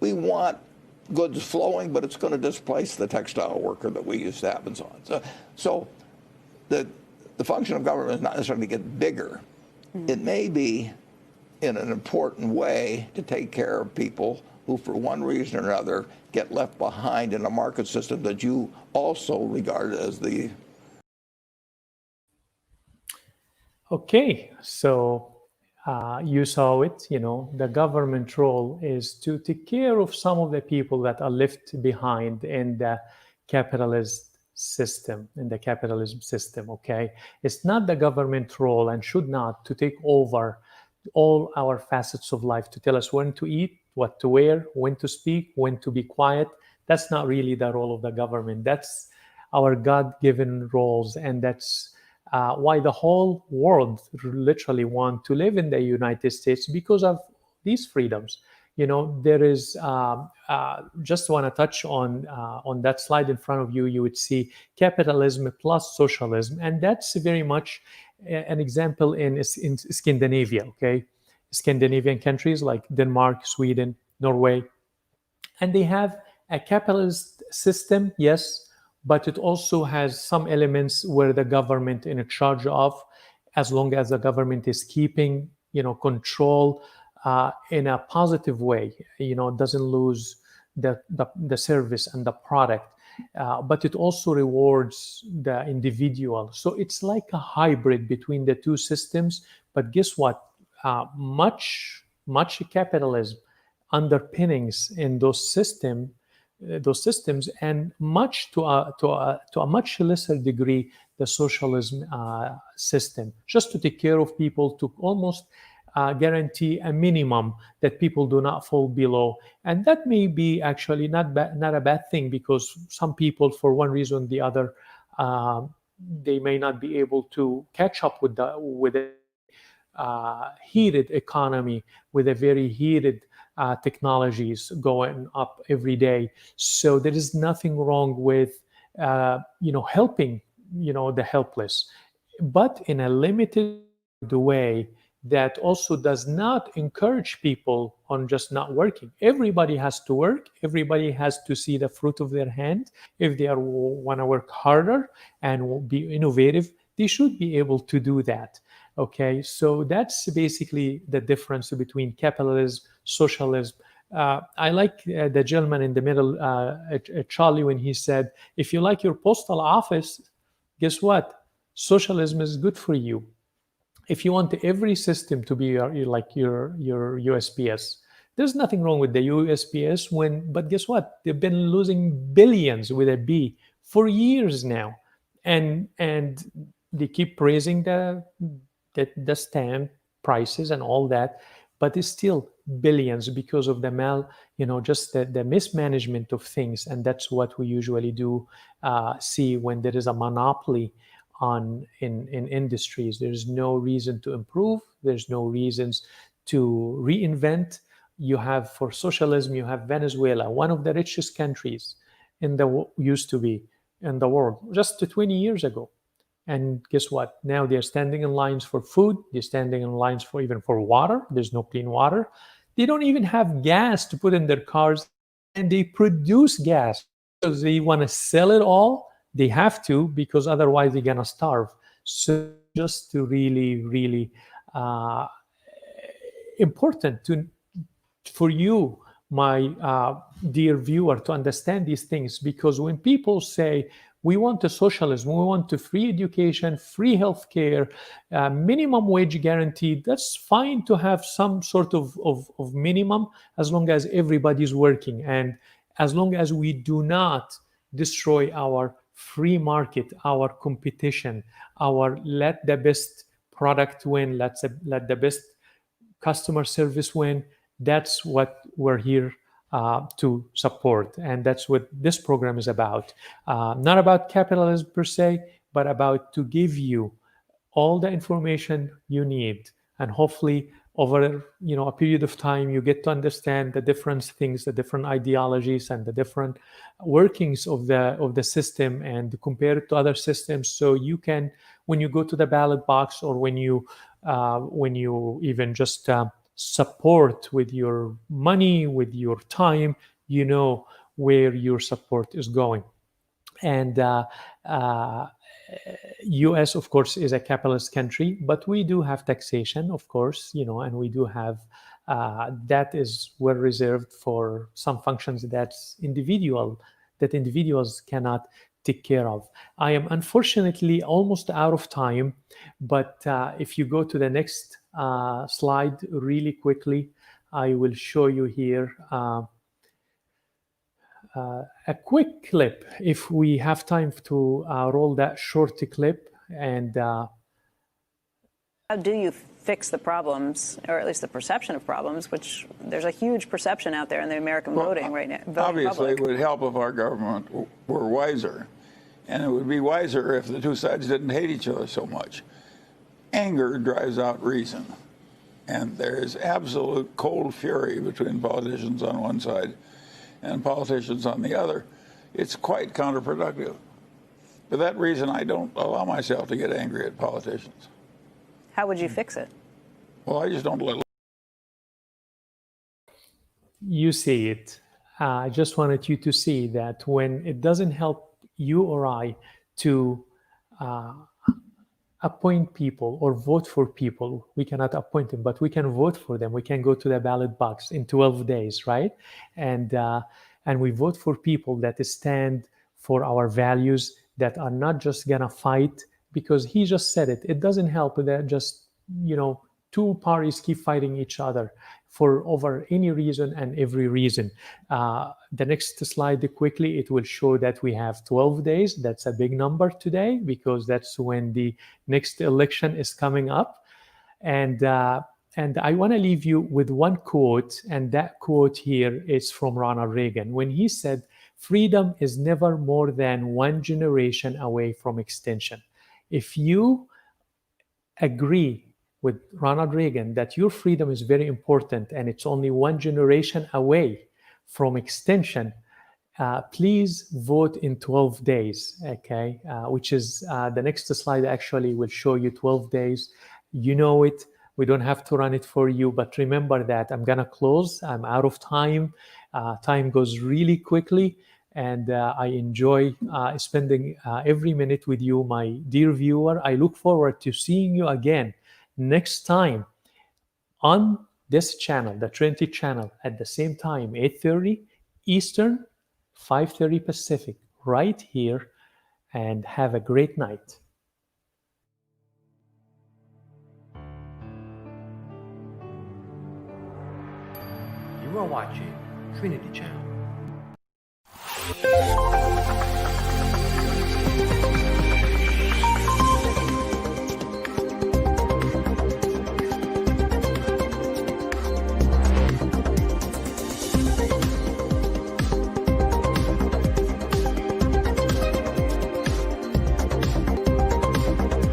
We want goods flowing, but it's going to displace the textile worker that we used to have and so on. So the function of government is not necessarily to get bigger. It may be in an important way to take care of people who, for one reason or another, get left behind in a market system that you also regard as the... Okay, so you saw it, the government role is to take care of some of the people that are left behind in the capitalist system, in the capitalism system, okay? It's not the government role, and should not, to take over all our facets of life, to tell us when to eat, what to wear, when to speak, when to be quiet. That's not really the role of the government. That's our God-given roles, and that's why the whole world literally want to live in the United States, because of these freedoms. There is just want to touch on that slide in front of you. You would see capitalism plus socialism, and that's very much an example in Scandinavia. Okay, Scandinavian countries like Denmark, Sweden, Norway, and they have a capitalist system, yes, but it also has some elements where the government in charge of, as long as the government is keeping control in a positive way, doesn't lose the service and the product, but it also rewards the individual. So it's like a hybrid between the two systems. But guess what? Much capitalism underpinnings in those systems, and much to a much lesser degree the socialism system, just to take care of people, to almost guarantee a minimum that people do not fall below. And that may be actually not a bad thing, because some people, for one reason or the other, they may not be able to catch up with a heated economy, with a very heated technologies going up every day. So there is nothing wrong with helping the helpless, but in a limited way that also does not encourage people on just not working. Everybody has to work. Everybody has to see the fruit of their hand. If they want to work harder and be innovative, they should be able to do that. Okay, so that's basically the difference between capitalism, socialism. I like the gentleman in the middle, Charlie, when he said, if you like your postal office, guess what? Socialism is good for you. If you want every system to be like your USPS, there's nothing wrong with the USPS. But guess what? They've been losing billions with a B for years now, and they keep praising the stamp prices and all that, but it's still billions because of the mismanagement of things. And that's what we usually do see when there is a monopoly in industries. There's no reason to improve. There's no reasons to reinvent. You have, for socialism, you have Venezuela, one of the richest countries used to be in the world just 20 years ago. And guess what? Now they're standing in lines for food. They're standing in lines even for water. There's no clean water. They don't even have gas to put in their cars, and they produce gas because they want to sell it all. They have to, because otherwise they're gonna starve. So just to really, really important for you, my dear viewer, to understand these things, because when people say we want a socialism, we want a free education, free healthcare, minimum wage guaranteed, that's fine to have some sort of minimum, as long as everybody's working, and as long as we do not destroy our free market, our competition, let the best product win, let the best customer service win. That's what we're here to support, and that's what this program is about. Not about capitalism per se, but about to give you all the information you need, and hopefully over a period of time you get to understand the different things, the different ideologies, and the different workings of the system, and compare it to other systems. So you can, when you go to the ballot box, or when you even just support with your money, with your time, where your support is going. And US, of course, is a capitalist country, but we do have taxation, of course, and we do have that is well reserved for some functions that individuals cannot take care of. I am unfortunately almost out of time, but if you go to the next slide really quickly, I will show you here. a quick clip, if we have time to roll that short clip. And how do you fix the problems, or at least the perception of problems, which there's a huge perception out there in the American voting right now. Obviously, it would help if our government were wiser. And it would be wiser if the two sides didn't hate each other so much. Anger drives out reason. And there is absolute cold fury between politicians on one side and politicians on the other. It's quite counterproductive. For that reason, I don't allow myself to get angry at politicians. How would you fix it? Well, I just don't let. You see it. I just wanted you to see that when it doesn't help you or I to appoint people or vote for people, we cannot appoint them, but we can vote for them. We can go to the ballot box in 12 days, right? And we vote for people that stand for our values, that are not just gonna fight, because he just said it. It doesn't help that just, two parties keep fighting each other for over any reason and every reason. The next slide quickly, it will show that we have 12 days. That's a big number today because that's when the next election is coming up. And I want to leave you with one quote, and that quote here is from Ronald Reagan when he said, "Freedom is never more than one generation away from extinction." If you agree with Ronald Reagan that your freedom is very important and it's only one generation away from extinction, please vote in 12 days, okay? Which is the next slide actually will show you 12 days. You know it. We don't have to run it for you, but remember that I'm gonna close. I'm out of time. Time goes really quickly, and I enjoy spending every minute with you, my dear viewer. I look forward to seeing you again next time on this channel, the Trinity channel, at the same time, 8:30 Eastern, 5:30 Pacific, right here, and have a great night. You are watching Trinity Channel.